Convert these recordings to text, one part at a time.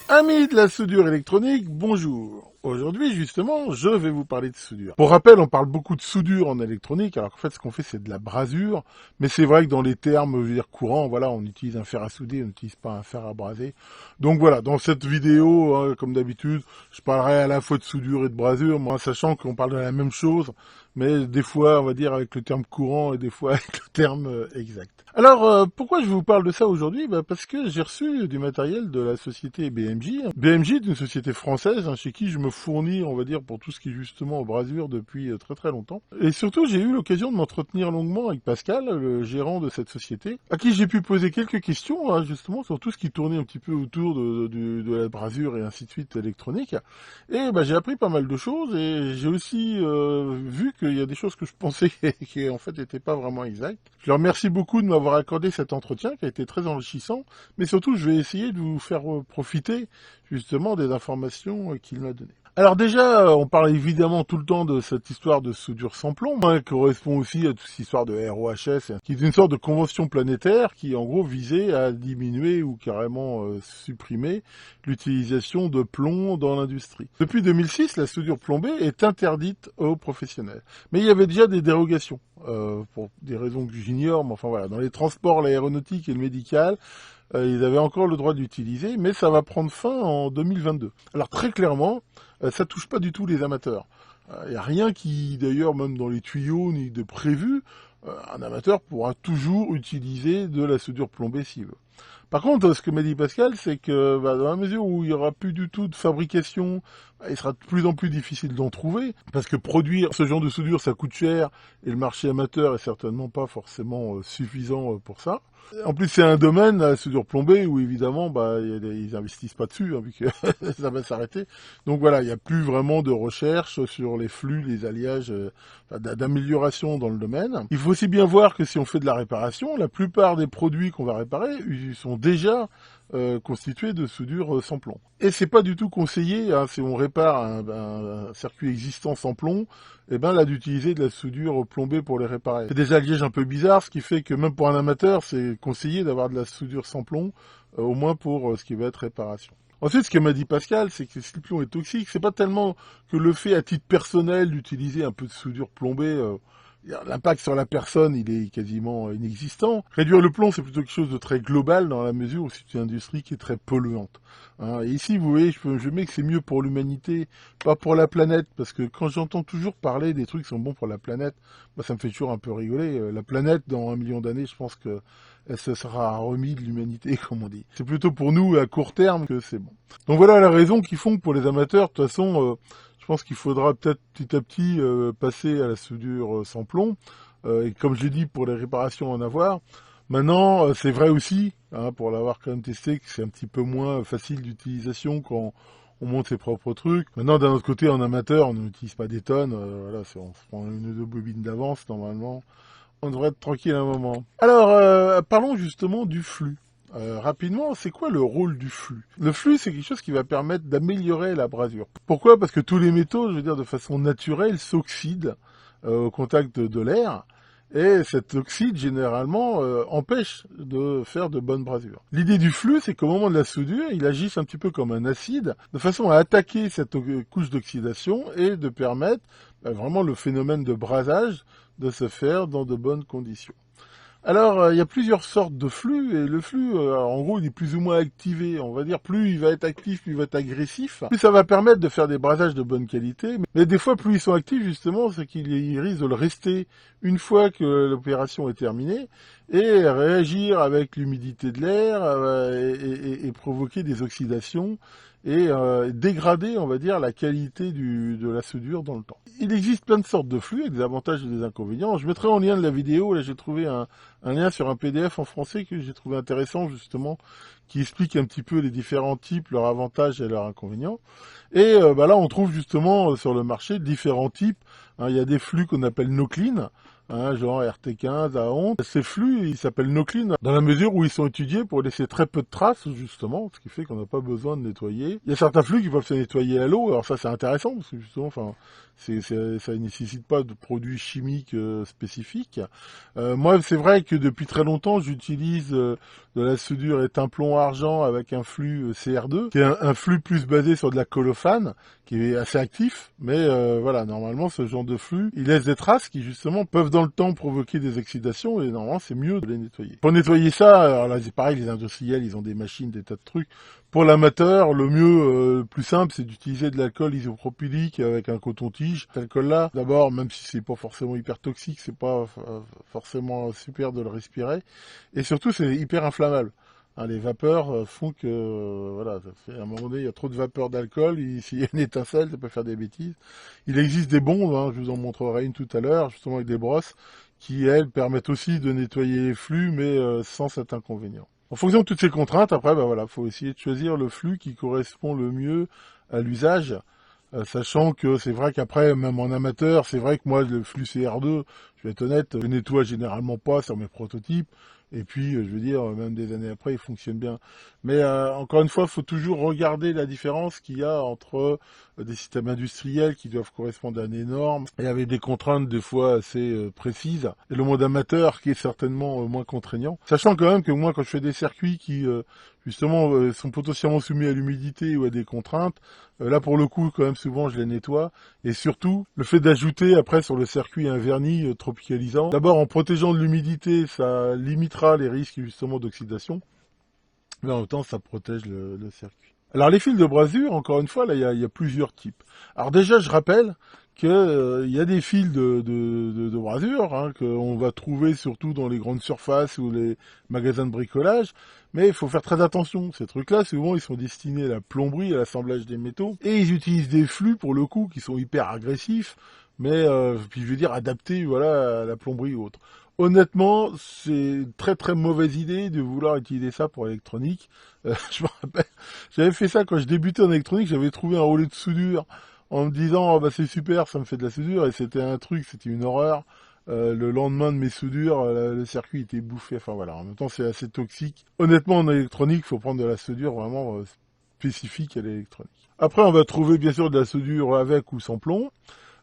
Amis de la soudure électronique, bonjour. Aujourd'hui, justement, je vais vous parler de soudure. Pour rappel, on parle beaucoup de soudure en électronique, alors qu'en fait, ce qu'on fait, c'est de la brasure. Mais c'est vrai que dans les termes, je veux dire, courants, voilà, on utilise un fer à souder, on n'utilise pas un fer à braser. Donc voilà, dans cette vidéo, comme d'habitude, je parlerai à la fois de soudure et de brasure, moi, sachant qu'on parle de la même chose, mais des fois, on va dire, avec le terme courant et des fois avec le terme exact. Alors, pourquoi je vous parle de ça aujourd'hui? Parce que j'ai reçu du matériel de la société BMJ. BMJ est une société française chez qui je me fournis, on va dire, pour tout ce qui est justement aux brasures depuis très très longtemps. Et surtout, j'ai eu l'occasion de m'entretenir longuement avec Pascal, le gérant de cette société, à qui j'ai pu poser quelques questions, justement, sur tout ce qui tournait un petit peu autour de la brasure et ainsi de suite électronique. Et j'ai appris pas mal de choses et j'ai aussi vu qu'il y a des choses que je pensais qui en fait n'étaient pas vraiment exactes. Je leur remercie beaucoup de m'avoir accordé cet entretien qui a été très enrichissant, mais surtout je vais essayer de vous faire profiter justement des informations qu'il m'a données. Alors déjà, on parle évidemment tout le temps de cette histoire de soudure sans plomb, qui correspond aussi à toute cette histoire de ROHS, qui est une sorte de convention planétaire qui en gros visait à diminuer ou carrément supprimer l'utilisation de plomb dans l'industrie. Depuis 2006, la soudure plombée est interdite aux professionnels. Mais il y avait déjà des dérogations, pour des raisons que j'ignore, mais enfin voilà, dans les transports, l'aéronautique et le médical, ils avaient encore le droit d'utiliser, mais ça va prendre fin en 2022. Alors très clairement, ça touche pas du tout les amateurs. Il n'y a rien qui, d'ailleurs, même dans les tuyaux, ni de prévu, un amateur pourra toujours utiliser de la soudure plombée s'il veut. Par contre, ce que m'a dit Pascal, c'est que dans la mesure où il n'y aura plus du tout de fabrication, il sera de plus en plus difficile d'en trouver, parce que produire ce genre de soudure, ça coûte cher, et le marché amateur est certainement pas forcément suffisant pour ça. En plus, c'est un domaine, la soudure plombée, où évidemment, ils investissent pas dessus, vu que ça va s'arrêter. Donc voilà, il n'y a plus vraiment de recherche sur les flux, les alliages, d'amélioration dans le domaine. Il faut aussi bien voir que si on fait de la réparation, la plupart des produits qu'on va réparer, ils sont déjà constitués de soudure sans plomb. Et c'est pas du tout conseillé, si on répare un circuit existant sans plomb, là d'utiliser de la soudure plombée pour les réparer. C'est des alliages un peu bizarres, ce qui fait que même pour un amateur, c'est conseillé d'avoir de la soudure sans plomb, au moins pour ce qui va être réparation. Ensuite, ce que m'a dit Pascal, c'est que si le plomb est toxique, c'est pas tellement que le fait à titre personnel d'utiliser un peu de soudure plombée, l'impact sur la personne, il est quasiment inexistant. Réduire le plomb, c'est plutôt quelque chose de très global dans la mesure où c'est une industrie qui est très polluante. Et ici, vous voyez, je mets que c'est mieux pour l'humanité, pas pour la planète, parce que quand j'entends toujours parler des trucs qui sont bons pour la planète, ça me fait toujours un peu rigoler. La planète, dans 1 million d'années, je pense que elle se sera remis de l'humanité, comme on dit. C'est plutôt pour nous, à court terme, que c'est bon. Donc voilà la raison qu'ils font que pour les amateurs, de toute façon, je pense qu'il faudra peut-être petit à petit passer à la soudure sans plomb. Et comme je l'ai dit, pour les réparations, en avoir. Maintenant, c'est vrai aussi, pour l'avoir quand même testé, que c'est un petit peu moins facile d'utilisation quand on monte ses propres trucs. Maintenant, d'un autre côté, en amateur, on n'utilise pas des tonnes. Voilà, on se prend une ou deux bobines d'avance, normalement. On devrait être tranquille un moment. Alors, parlons justement du flux. Rapidement, c'est quoi le rôle du flux? Le flux, c'est quelque chose qui va permettre d'améliorer la brasure. Pourquoi? Parce que tous les métaux, je veux dire, de façon naturelle, s'oxydent au contact de l'air. Et cet oxyde, généralement, empêche de faire de bonnes brasures. L'idée du flux, c'est qu'au moment de la soudure, il agisse un petit peu comme un acide, de façon à attaquer cette couche d'oxydation et de permettre vraiment le phénomène de brasage de se faire dans de bonnes conditions. Alors, il y a plusieurs sortes de flux, et le flux, en gros, il est plus ou moins activé. On va dire, plus il va être actif, plus il va être agressif. Plus ça va permettre de faire des brasages de bonne qualité. Mais des fois, plus ils sont actifs, justement, c'est qu'ils risquent de le rester une fois que l'opération est terminée, et réagir avec l'humidité de l'air, et provoquer des oxydations, et dégrader, on va dire, la qualité de la soudure dans le temps. Il existe plein de sortes de flux, avec des avantages et des inconvénients. Je mettrai en lien de la vidéo, là j'ai trouvé un lien sur un PDF en français que j'ai trouvé intéressant, justement, qui explique un petit peu les différents types, leurs avantages et leurs inconvénients. Et là, on trouve justement sur le marché différents types. Il y a des flux qu'on appelle no clean, hein, genre RT15 à 11. Ces flux, ils s'appellent no clean, dans la mesure où ils sont étudiés pour laisser très peu de traces, justement, ce qui fait qu'on n'a pas besoin de nettoyer. Il y a certains flux qui peuvent se nettoyer à l'eau, alors ça c'est intéressant, parce que justement, enfin, ça ne nécessite pas de produits chimiques spécifiques. Moi, c'est vrai que depuis très longtemps, j'utilise de la soudure étain-plomb-argent avec un flux CR2, qui est un flux plus basé sur de la colophane, qui est assez actif, mais voilà, normalement, ce genre de flux, il laisse des traces qui, justement, peuvent dans le temps provoquer des oxydations, et normalement, c'est mieux de les nettoyer. Pour nettoyer ça, alors là, c'est pareil, les industriels, ils ont des machines, des tas de trucs. Pour l'amateur, le mieux, le plus simple, c'est d'utiliser de l'alcool isopropylique avec un coton-tige. Cet alcool-là, d'abord, même si c'est pas forcément hyper toxique, c'est pas forcément super de le respirer. Et surtout, c'est hyper inflammable. Hein, les vapeurs font que, voilà, ça fait, à un moment donné, il y a trop de vapeur d'alcool, s'il y a une étincelle, ça peut faire des bêtises. Il existe des bombes, hein, je vous en montrerai une tout à l'heure, justement avec des brosses, qui, elles, permettent aussi de nettoyer les flux, mais sans cet inconvénient. En fonction de toutes ces contraintes, après, ben voilà, faut essayer de choisir le flux qui correspond le mieux à l'usage, sachant que c'est vrai qu'après, même en amateur, c'est vrai que moi, le flux CR2, je vais être honnête, je nettoie généralement pas sur mes prototypes, et puis, je veux dire, même des années après, il fonctionne bien. Mais encore une fois, il faut toujours regarder la différence qu'il y a entre des systèmes industriels qui doivent correspondre à des normes, et avec des contraintes des fois assez précises, et le monde amateur qui est certainement moins contraignant. Sachant quand même que moi, quand je fais des circuits qui, justement, sont potentiellement soumis à l'humidité ou à des contraintes, là, pour le coup, quand même, souvent, je les nettoie. Et surtout, le fait d'ajouter après sur le circuit un vernis tropicalisant, d'abord en protégeant de l'humidité, ça limitera les risques justement d'oxydation, mais en même temps, ça protège le circuit. Alors les fils de brasure, encore une fois, là, il y a plusieurs types. Alors déjà, je rappelle que y a des fils de brasure hein, qu'on va trouver surtout dans les grandes surfaces ou les magasins de bricolage, mais il faut faire très attention. Ces trucs-là, souvent, ils sont destinés à la plomberie, à l'assemblage des métaux, et ils utilisent des flux, pour le coup, qui sont hyper agressifs, mais puis je veux dire adaptés voilà, à la plomberie ou autre. Honnêtement, c'est une très très mauvaise idée de vouloir utiliser ça pour l'électronique. Je me rappelle, j'avais fait ça quand je débutais en électronique, j'avais trouvé un rouleau de soudure en me disant oh, bah c'est super, ça me fait de la soudure, et c'était un truc, c'était une horreur. Le lendemain de mes soudures, le circuit était bouffé. Enfin voilà, en même temps c'est assez toxique. Honnêtement, en électronique, il faut prendre de la soudure vraiment spécifique à l'électronique. Après, on va trouver bien sûr de la soudure avec ou sans plomb.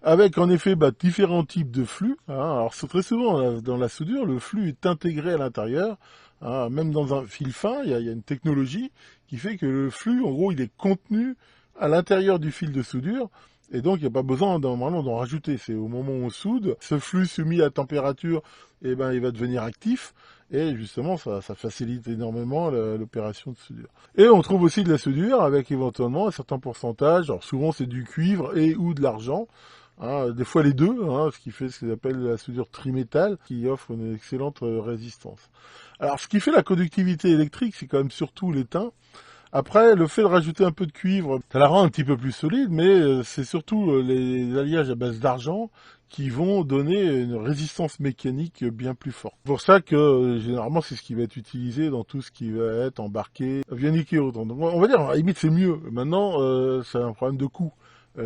Avec en effet différents types de flux. Hein. Alors c'est très souvent dans la soudure, le flux est intégré à l'intérieur. Hein. Même dans un fil fin, il y a une technologie qui fait que le flux, en gros, il est contenu à l'intérieur du fil de soudure. Et donc, il n'y a pas besoin normalement d'en rajouter. C'est au moment où on soude, ce flux soumis à température, eh ben, il va devenir actif. Et justement, ça facilite énormément l'opération de soudure. Et on trouve aussi de la soudure avec éventuellement un certain pourcentage. Alors souvent, c'est du cuivre et ou de l'argent. Hein, des fois les deux, hein, ce qui fait ce qu'ils appellent la soudure trimétal, qui offre une excellente résistance. Alors ce qui fait la conductivité électrique, c'est quand même surtout l'étain. Après, le fait de rajouter un peu de cuivre, ça la rend un petit peu plus solide, mais c'est surtout les alliages à base d'argent qui vont donner une résistance mécanique bien plus forte. C'est pour ça que généralement c'est ce qui va être utilisé dans tout ce qui va être embarqué, avionique et autres. Donc on va dire, à la limite c'est mieux. Maintenant, c'est un problème de coût.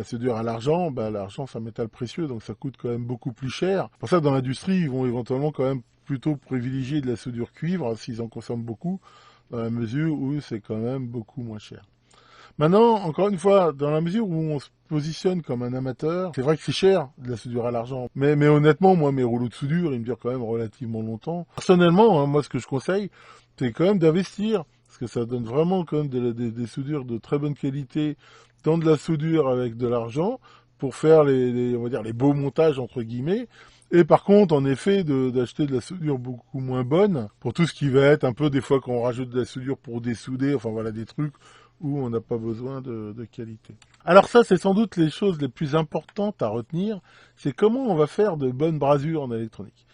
C'est dur à l'argent, l'argent c'est un métal précieux, donc ça coûte quand même beaucoup plus cher. Pour ça, dans l'industrie, ils vont éventuellement quand même plutôt privilégier de la soudure cuivre, s'ils en consomment beaucoup, dans la mesure où c'est quand même beaucoup moins cher. Maintenant, encore une fois, dans la mesure où on se positionne comme un amateur, c'est vrai que c'est cher de la soudure à l'argent. Mais honnêtement, moi, mes rouleaux de soudure, ils me durent quand même relativement longtemps. Personnellement, hein, moi, ce que je conseille, c'est quand même d'investir, parce que ça donne vraiment quand même des soudures de très bonne qualité, dans de la soudure avec de l'argent, pour faire on va dire, les beaux montages, entre guillemets. Et par contre, en effet, d'acheter de la soudure beaucoup moins bonne, pour tout ce qui va être un peu, des fois, quand on rajoute de la soudure pour dessouder, enfin voilà, des trucs où on n'a pas besoin de qualité. Alors ça, c'est sans doute les choses les plus importantes à retenir, c'est comment on va faire de bonnes brasures en électronique.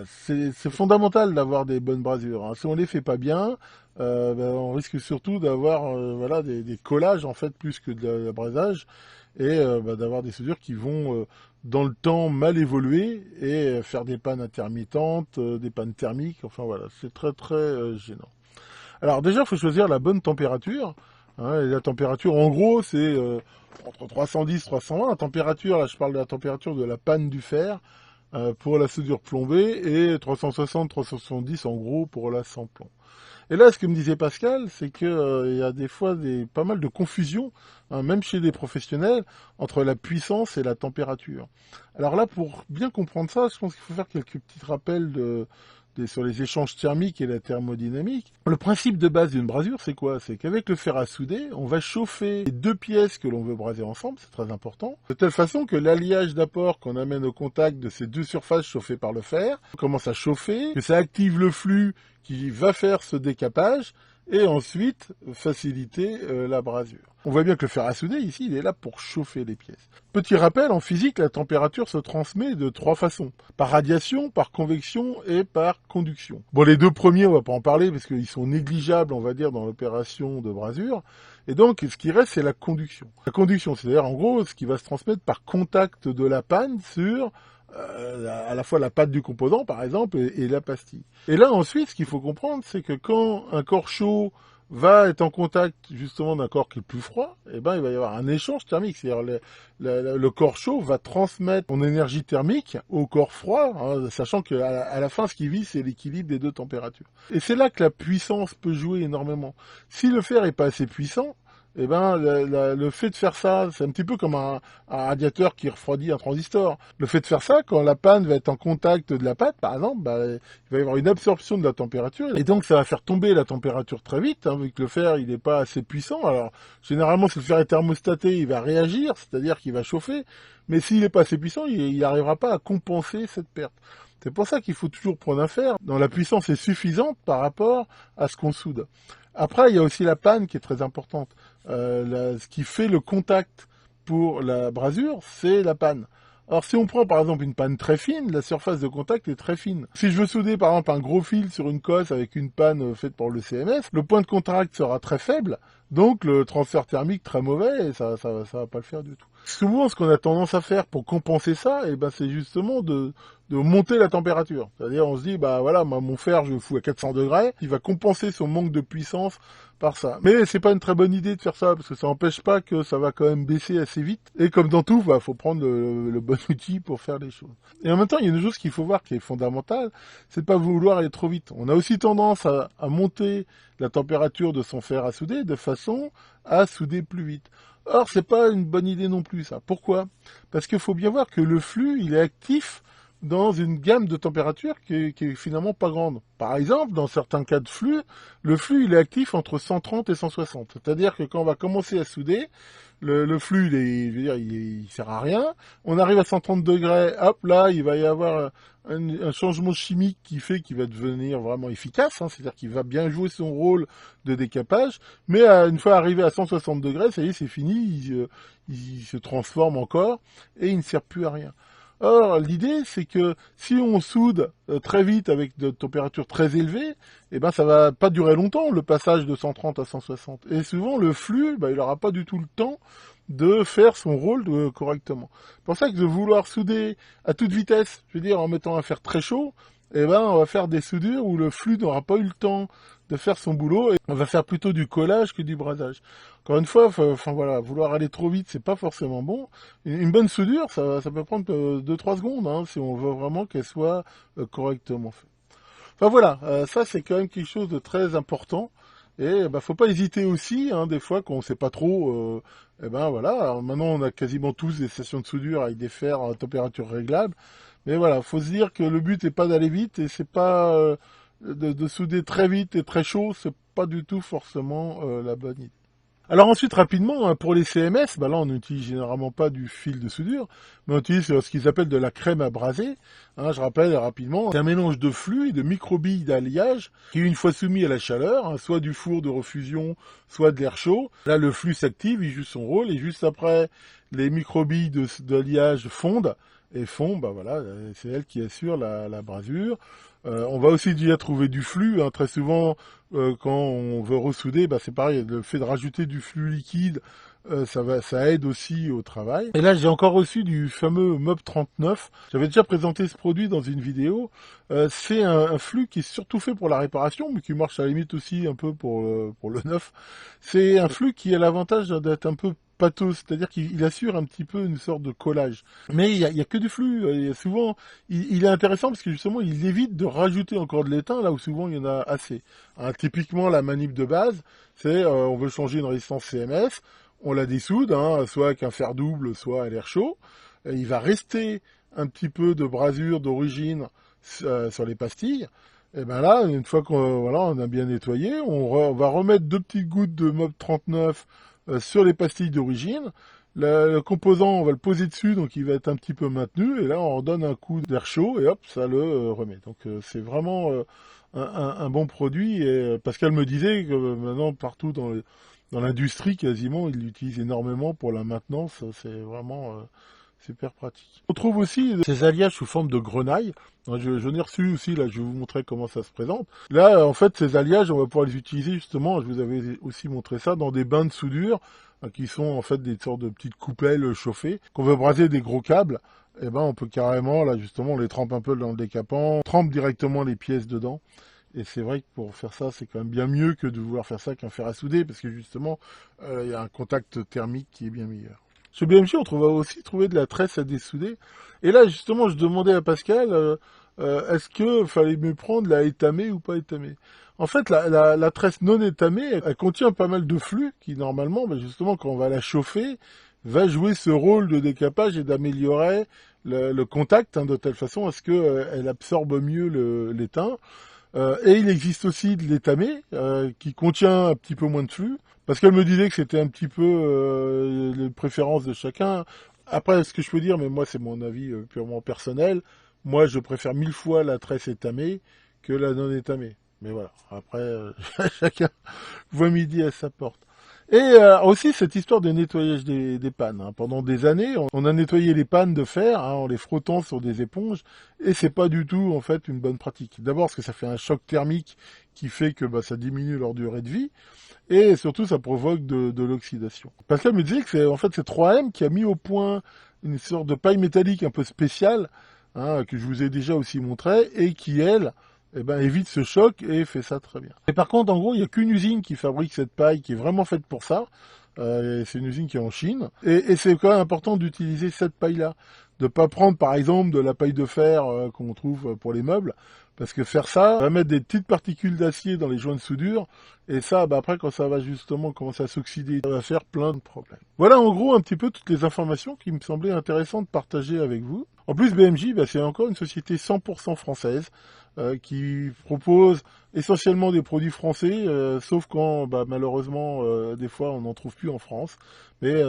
C'est fondamental d'avoir des bonnes brasures. Hein. Si on les fait pas bien, on risque surtout d'avoir voilà, des collages en fait plus que de l'abrasage, et d'avoir des soudures qui vont dans le temps mal évoluer et faire des pannes intermittentes, des pannes thermiques, enfin voilà, c'est très très gênant. Alors déjà, il faut choisir la bonne température. Hein, et la température, en gros, c'est entre 310 et 320. La température, là, je parle de la température de la panne du fer. pour la soudure plombée et 360-370 en gros pour la sans plomb. Et là, ce que me disait Pascal, c'est que y a des fois pas mal de confusion, hein, même chez des professionnels, entre la puissance et la température. Alors là, pour bien comprendre ça, je pense qu'il faut faire quelques petits rappels sur les échanges thermiques et la thermodynamique. Le principe de base d'une brasure, c'est quoi? C'est qu'avec le fer à souder, on va chauffer les deux pièces que l'on veut braser ensemble, c'est très important, de telle façon que l'alliage d'apport qu'on amène au contact de ces deux surfaces chauffées par le fer commence à chauffer, que ça active le flux qui va faire ce décapage et ensuite faciliter la brasure. On voit bien que le fer à souder, ici, il est là pour chauffer les pièces. Petit rappel, en physique, la température se transmet de trois façons. Par radiation, par convection et par conduction. Bon, les deux premiers, on va pas en parler parce qu'ils sont négligeables, on va dire, dans l'opération de brasure. Et donc, ce qui reste, c'est la conduction. La conduction, c'est-à-dire, en gros, ce qui va se transmettre par contact de la panne sur à la fois la pâte du composant, par exemple, et la pastille. Et là, ensuite, ce qu'il faut comprendre, c'est que quand un corps chaud va être en contact justement d'un corps qui est plus froid, eh ben, il va y avoir un échange thermique. C'est-à-dire le corps chaud va transmettre son énergie thermique au corps froid, hein, sachant qu'à la fin, ce qui vit, c'est l'équilibre des deux températures. Et c'est là que la puissance peut jouer énormément. Si le fer est pas assez puissant, eh ben, le fait de faire ça, c'est un petit peu comme un radiateur qui refroidit un transistor. Le fait de faire ça, quand la panne va être en contact de la pâte, par exemple, il va y avoir une absorption de la température, et donc ça va faire tomber la température très vite, hein, vu que le fer, il n'est pas assez puissant. Alors, généralement, si le fer est thermostaté, il va réagir, c'est-à-dire qu'il va chauffer, mais s'il n'est pas assez puissant, il n'arrivera pas à compenser cette perte. C'est pour ça qu'il faut toujours prendre un fer dont la puissance est suffisante par rapport à ce qu'on soude. Après, il y a aussi la panne qui est très importante. Ce qui fait le contact pour la brasure, c'est la panne. Alors si on prend par exemple une panne très fine, la surface de contact est très fine. Si je veux souder par exemple un gros fil sur une cosse avec une panne faite par le CMS, le point de contact sera très faible, donc le transfert thermique très mauvais et ça va pas le faire du tout. Souvent ce qu'on a tendance à faire pour compenser ça, c'est justement de monter la température. C'est-à-dire on se dit bah voilà, mon fer je le fous à 400 degrés, il va compenser son manque de puissance par ça. Mais c'est pas une très bonne idée de faire ça, parce que ça n'empêche pas que ça va quand même baisser assez vite. Et comme dans tout, faut prendre le bon outil pour faire les choses. Et en même temps, il y a une chose qu'il faut voir qui est fondamentale, c'est de pas vouloir aller trop vite. On a aussi tendance à monter la température de son fer à souder de façon à souder plus vite. Or, c'est pas une bonne idée non plus, ça. Pourquoi? Parce qu'il faut bien voir que le flux, il est actif dans une gamme de températures qui est finalement pas grande. Par exemple, dans certains cas de flux, le flux il est actif entre 130 et 160. C'est-à-dire que quand on va commencer à souder, le flux il sert à rien. On arrive à 130 degrés, hop là, il va y avoir un changement chimique qui fait qu'il va devenir vraiment efficace, hein, c'est-à-dire qu'il va bien jouer son rôle de décapage, mais une fois arrivé à 160 degrés, ça y est, c'est fini, il se transforme encore et il ne sert plus à rien. Or, l'idée, c'est que si on soude très vite avec de températures très élevées, ça va pas durer longtemps, le passage de 130 à 160. Et souvent, le flux, il n'aura pas du tout le temps de faire son rôle correctement. C'est pour ça que de vouloir souder à toute vitesse, je veux dire, en mettant un fer très chaud, on va faire des soudures où le flux n'aura pas eu le temps de faire son boulot et on va faire plutôt du collage que du brasage. Encore une fois, voilà, vouloir aller trop vite, c'est pas forcément bon. Une bonne soudure, ça peut prendre 2-3 secondes, hein, si on veut vraiment qu'elle soit correctement faite. Enfin voilà, ça c'est quand même quelque chose de très important. Et faut pas hésiter aussi, hein, des fois qu'on sait pas trop. Voilà. Alors, maintenant on a quasiment tous des stations de soudure avec des fers à température réglable. Mais voilà, faut se dire que le but n'est pas d'aller vite et c'est pas de souder très vite et très chaud, c'est pas du tout forcément la bonne idée. Alors ensuite, rapidement, hein, pour les CMS, là on n'utilise généralement pas du fil de soudure, mais on utilise ce qu'ils appellent de la crème à braser. Hein, je rappelle rapidement, c'est un mélange de flux et de microbilles d'alliage qui, une fois soumis à la chaleur, hein, soit du four de refusion, soit de l'air chaud, là le flux s'active, il joue son rôle, et juste après, les microbilles d'alliage fondent, et fond, voilà, c'est elle qui assure la brasure. On va aussi déjà trouver du flux, hein, très souvent quand on veut ressouder, c'est pareil, le fait de rajouter du flux liquide, ça aide aussi au travail. Et là j'ai encore reçu du fameux MOB 39, j'avais déjà présenté ce produit dans une vidéo, c'est un flux qui est surtout fait pour la réparation, mais qui marche à la limite aussi un peu pour le neuf. C'est un flux qui a l'avantage d'être un peu pâteux, c'est-à-dire qu'il assure un petit peu une sorte de collage. Mais il y a que du flux. Il y a souvent, il est intéressant parce que justement, il évite de rajouter encore de l'étain là où souvent il y en a assez. Hein, typiquement, la manip de base, c'est on veut changer une résistance CMS, on la dessoude, hein, soit avec un fer double, soit à l'air chaud. Et il va rester un petit peu de brasure d'origine sur les pastilles. Et ben là, une fois qu'on voilà, on a bien nettoyé, on va remettre 2 petites gouttes de MOB 39 sur les pastilles d'origine. Le composant, on va le poser dessus, donc il va être un petit peu maintenu. Et là, on redonne un coup d'air chaud et hop, ça le remet. Donc c'est vraiment un bon produit. Et Pascal me disait que maintenant, partout dans l'industrie, quasiment, il l'utilise énormément pour la maintenance. C'est vraiment super pratique. On trouve aussi ces alliages sous forme de grenaille. J'en ai reçu aussi, là, je vais vous montrer comment ça se présente. Là, en fait, ces alliages, on va pouvoir les utiliser justement, je vous avais aussi montré ça, dans des bains de soudure, qui sont en fait des sortes de petites coupelles chauffées. Qu'on veut braser des gros câbles, et ben on peut carrément, là justement, on les trempe un peu dans le décapant, on trempe directement les pièces dedans. Et c'est vrai que pour faire ça, c'est quand même bien mieux que de vouloir faire ça qu'un fer à souder, parce que justement, il y a un contact thermique qui est bien meilleur. Chez BMJ, on va aussi trouver de la tresse à dessouder. Et là, justement, je demandais à Pascal, est-ce que fallait mieux prendre la étamée ou pas étamée? En fait, la tresse non étamée, elle contient pas mal de flux qui, normalement, justement, quand on va la chauffer, va jouer ce rôle de décapage et d'améliorer le contact, hein, de telle façon à ce qu'elle absorbe mieux l'étain. Et il existe aussi de l'étamé, qui contient un petit peu moins de flux. Parce qu'elle me disait que c'était un petit peu les préférences de chacun. Après, ce que je peux dire, mais moi c'est mon avis purement personnel, moi je préfère 1000 fois la tresse étamée que la non étamée. Mais voilà, après, chacun voit midi à sa porte. Et aussi cette histoire de nettoyage des pannes. Hein. Pendant des années, on a nettoyé les pannes de fer en les frottant sur des éponges, et c'est pas du tout en fait une bonne pratique. D'abord parce que ça fait un choc thermique qui fait que ça diminue leur durée de vie, et surtout ça provoque de l'oxydation. Pascal me disait que c'est 3M qui a mis au point une sorte de paille métallique un peu spéciale, hein, que je vous ai déjà aussi montré, et qui elle évite ce choc et fait ça très bien. Et par contre, en gros, il n'y a qu'une usine qui fabrique cette paille qui est vraiment faite pour ça. C'est une usine qui est en Chine. Et c'est quand même important d'utiliser cette paille-là. De pas prendre, par exemple, de la paille de fer qu'on trouve pour les meubles. Parce que faire ça va mettre des petites particules d'acier dans les joints de soudure. Et ça, après, quand ça va justement commencer à s'oxyder, ça va faire plein de problèmes. Voilà, en gros, un petit peu toutes les informations qui me semblaient intéressantes de partager avec vous. En plus, BMJ, c'est encore une société 100% française qui propose essentiellement des produits français, sauf quand, malheureusement, des fois, on n'en trouve plus en France. Mais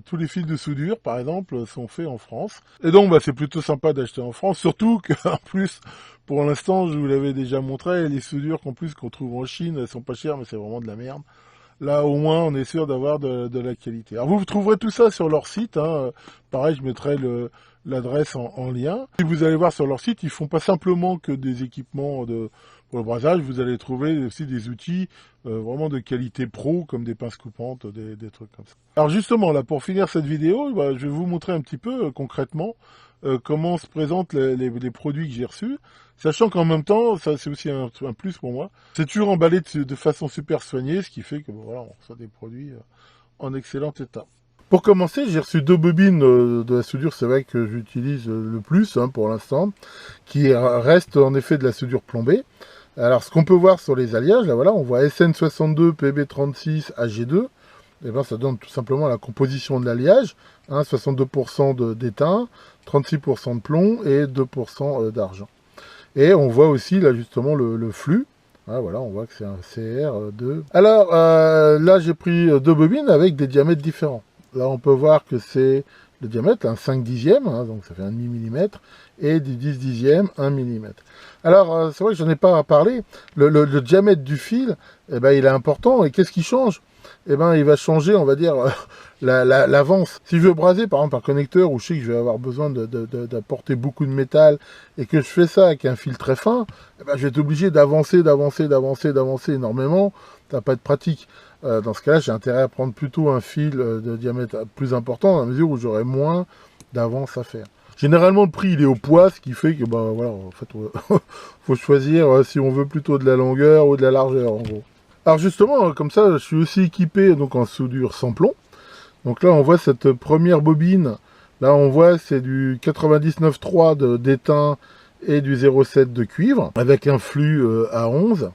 tous les fils de soudure, par exemple, sont faits en France. Et donc, c'est plutôt sympa d'acheter en France, surtout qu'en plus, pour l'instant, je vous l'avais déjà montré, les soudures qu'on trouve en Chine, elles sont pas chères, mais c'est vraiment de la merde. Là, au moins, on est sûr d'avoir de la qualité. Alors, vous trouverez tout ça sur leur site. Hein. Pareil, je mettrai l'adresse en lien. Si vous allez voir sur leur site, ils font pas simplement que des équipements pour le brasage. Vous allez trouver aussi des outils vraiment de qualité pro, comme des pinces coupantes, des trucs comme ça. Alors justement, là, pour finir cette vidéo, je vais vous montrer un petit peu concrètement comment se présentent les produits que j'ai reçus. Sachant qu'en même temps, ça c'est aussi un plus pour moi, c'est toujours emballé de façon super soignée, ce qui fait que on reçoit des produits en excellent état. Pour commencer, j'ai reçu 2 bobines de la soudure, c'est vrai que j'utilise le plus pour l'instant, qui reste en effet de la soudure plombée. Alors ce qu'on peut voir sur les alliages, là voilà, on voit SN62 PB36 AG2. Et ça donne tout simplement la composition de l'alliage, 62% d'étain, 36% de plomb et 2% d'argent. Et on voit aussi là justement le flux. Voilà, on voit que c'est un CR2. Alors là j'ai pris 2 bobines avec des diamètres différents. Là on peut voir que c'est le diamètre, un 5 dixième, donc ça fait 1,5 mm, et du 10 dixième, 1 mm. Alors c'est vrai que j'en ai pas parlé, le diamètre du fil, il est important, et qu'est-ce qui change? Il va changer, on va dire, l'avance. Si je veux braser, par exemple, un connecteur où je sais que je vais avoir besoin d'apporter beaucoup de métal et que je fais ça avec un fil très fin, je vais être obligé d'avancer énormément. Ça va pas être pratique. Dans ce cas-là, j'ai intérêt à prendre plutôt un fil de diamètre plus important, dans la mesure où j'aurai moins d'avance à faire. Généralement, le prix, il est au poids, ce qui fait que, voilà, en fait, faut choisir si on veut plutôt de la longueur ou de la largeur, en gros. Alors justement, comme ça, je suis aussi équipé donc en soudure sans plomb. Donc là, on voit cette première bobine. Là, on voit c'est du 99,3 d'étain et du 0,7 de cuivre, avec un flux à 11.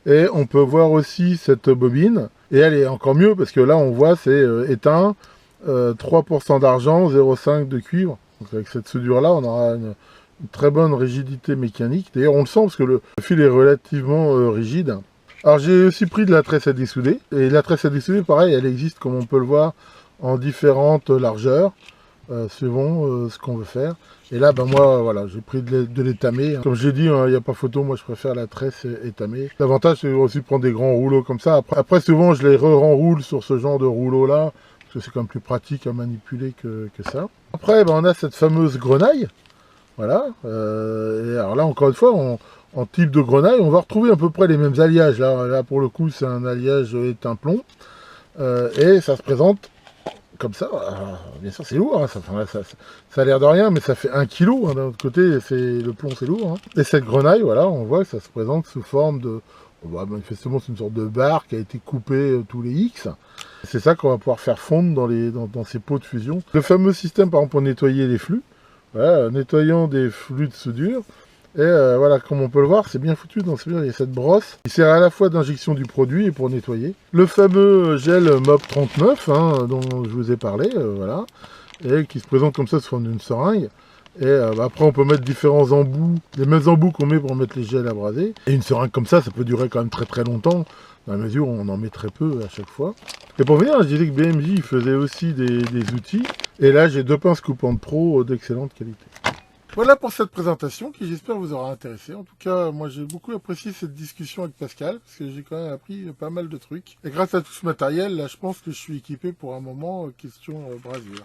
Et on peut voir aussi cette bobine. Et elle est encore mieux, parce que là, on voit c'est étain, 3% d'argent, 0,5 de cuivre. Donc avec cette soudure-là, on aura une très bonne rigidité mécanique. D'ailleurs, on le sent, parce que le fil est relativement rigide. Alors j'ai aussi pris de la tresse à dessouder. Et la tresse à dessouder, pareil, elle existe, comme on peut le voir, en différentes largeurs, suivant ce qu'on veut faire. Et là, ben moi, voilà, j'ai pris de l'étamé. Comme j'ai dit, il n'y a pas photo, moi je préfère la tresse étamée. L'avantage, c'est aussi de prendre des grands rouleaux comme ça. Après souvent, je les renroule sur ce genre de rouleau-là, parce que c'est quand même plus pratique à manipuler que ça. Après, ben, on a cette fameuse grenaille. Voilà. Et alors là, encore une fois, en type de grenaille, on va retrouver à peu près les mêmes alliages. Là pour le coup, c'est un alliage étain-plomb. Et ça se présente comme ça. Alors, bien sûr, c'est lourd. Hein, ça a l'air de rien, mais ça fait 1 kg. Hein, d'un autre côté, le plomb, c'est lourd. Hein. Et cette grenaille, voilà, on voit que ça se présente sous forme de... Bah, manifestement, c'est une sorte de barre qui a été coupée tous les X. C'est ça qu'on va pouvoir faire fondre dans ces pots de fusion. Le fameux système, par exemple, pour nettoyer les flux. Voilà, nettoyant des flux de soudure. Et voilà, comme on peut le voir, c'est bien foutu. Il y a cette brosse qui sert à la fois d'injection du produit et pour nettoyer. Le fameux gel MOP 39, hein, dont je vous ai parlé, voilà. Et qui se présente comme ça sous forme d'une seringue. Et bah, après, on peut mettre différents embouts, les mêmes embouts qu'on met pour mettre les gels à braser. Et une seringue comme ça peut durer quand même très très longtemps, dans la mesure où on en met très peu à chaque fois. Et pour finir, je disais que BMJ faisait aussi des outils. Et là, j'ai 2 pinces coupantes pro d'excellente qualité. Voilà pour cette présentation qui j'espère vous aura intéressé. En tout cas, moi j'ai beaucoup apprécié cette discussion avec Pascal parce que j'ai quand même appris pas mal de trucs. Et grâce à tout ce matériel, là je pense que je suis équipé pour un moment question brasure.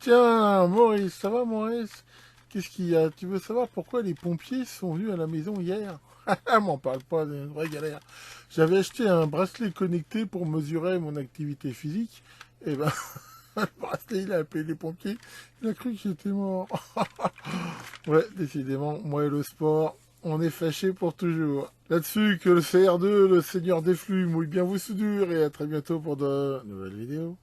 Tiens, Maurice, ça va Maurice? Qu'est-ce qu'il y a? Tu veux savoir pourquoi les pompiers sont venus à la maison hier? M'en parle pas, c'est une vraie galère. J'avais acheté un bracelet connecté pour mesurer mon activité physique. Et ben, le bracelet, il a appelé les pompiers. Il a cru que j'étais mort. Ouais, décidément, moi et le sport, on est fâchés pour toujours. Là-dessus, que le CR2, le seigneur des flux, mouille bien vos soudures et à très bientôt pour de nouvelles vidéos.